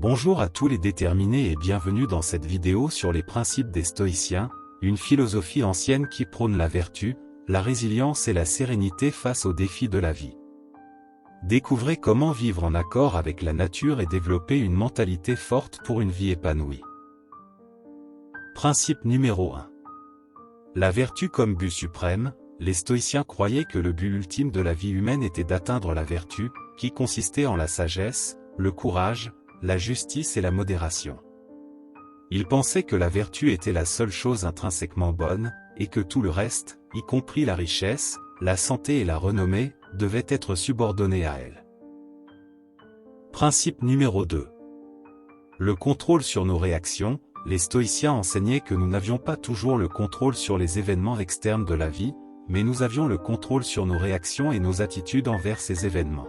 Bonjour à tous les déterminés et bienvenue dans cette vidéo sur les principes des stoïciens, une philosophie ancienne qui prône la vertu, la résilience et la sérénité face aux défis de la vie. Découvrez comment vivre en accord avec la nature et développer une mentalité forte pour une vie épanouie. Principe numéro 1. La vertu comme but suprême. Les stoïciens croyaient que le but ultime de la vie humaine était d'atteindre la vertu, qui consistait en la sagesse, le courage, la justice et la modération. Ils pensaient que la vertu était la seule chose intrinsèquement bonne, et que tout le reste, y compris la richesse, la santé et la renommée, devait être subordonné à elle. Principe numéro 2. Le contrôle sur nos réactions. Les stoïciens enseignaient que nous n'avions pas toujours le contrôle sur les événements externes de la vie, mais nous avions le contrôle sur nos réactions et nos attitudes envers ces événements.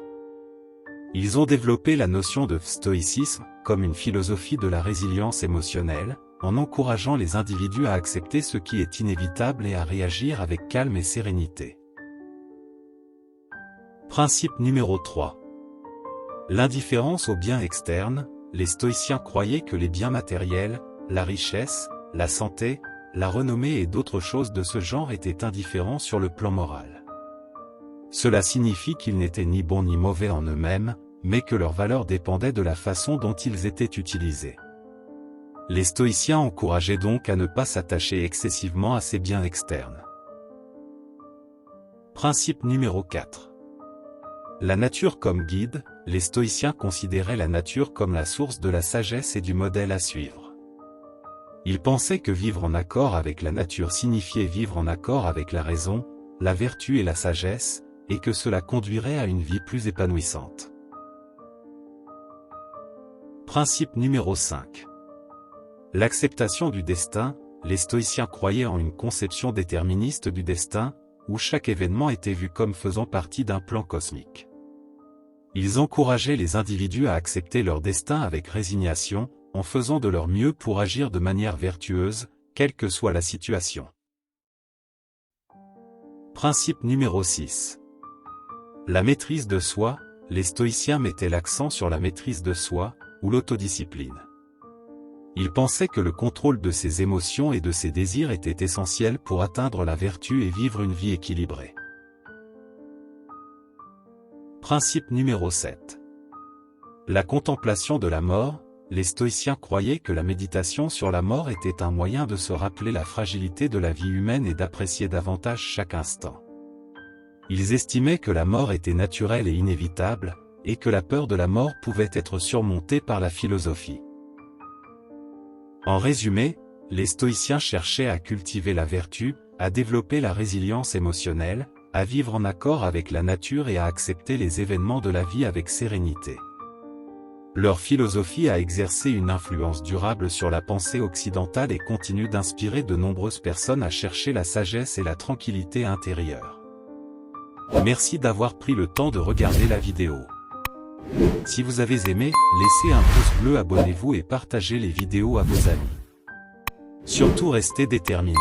Ils ont développé la notion de stoïcisme comme une philosophie de la résilience émotionnelle, en encourageant les individus à accepter ce qui est inévitable et à réagir avec calme et sérénité. Principe numéro 3. L'indifférence aux biens externes. Les stoïciens croyaient que les biens matériels, la richesse, la santé, la renommée et d'autres choses de ce genre étaient indifférents sur le plan moral. Cela signifie qu'ils n'étaient ni bons ni mauvais en eux-mêmes, mais que leur valeur dépendait de la façon dont ils étaient utilisés. Les stoïciens encourageaient donc à ne pas s'attacher excessivement à ces biens externes. Principe numéro 4. La nature comme guide. Les stoïciens considéraient la nature comme la source de la sagesse et du modèle à suivre. Ils pensaient que vivre en accord avec la nature signifiait vivre en accord avec la raison, la vertu et la sagesse, et que cela conduirait à une vie plus épanouissante. Principe numéro 5. L'acceptation du destin. Les stoïciens croyaient en une conception déterministe du destin, où chaque événement était vu comme faisant partie d'un plan cosmique. Ils encourageaient les individus à accepter leur destin avec résignation, en faisant de leur mieux pour agir de manière vertueuse, quelle que soit la situation. Principe numéro 6. La maîtrise de soi. Les stoïciens mettaient l'accent sur la maîtrise de soi, ou l'autodiscipline. Ils pensaient que le contrôle de ses émotions et de ses désirs était essentiel pour atteindre la vertu et vivre une vie équilibrée. Principe numéro 7. La contemplation de la mort. Les stoïciens croyaient que la méditation sur la mort était un moyen de se rappeler la fragilité de la vie humaine et d'apprécier davantage chaque instant. Ils estimaient que la mort était naturelle et inévitable, et que la peur de la mort pouvait être surmontée par la philosophie. En résumé, les stoïciens cherchaient à cultiver la vertu, à développer la résilience émotionnelle, à vivre en accord avec la nature et à accepter les événements de la vie avec sérénité. Leur philosophie a exercé une influence durable sur la pensée occidentale et continue d'inspirer de nombreuses personnes à chercher la sagesse et la tranquillité intérieure. Merci d'avoir pris le temps de regarder la vidéo. Si vous avez aimé, laissez un pouce bleu, abonnez-vous et partagez les vidéos à vos amis. Surtout restez déterminés.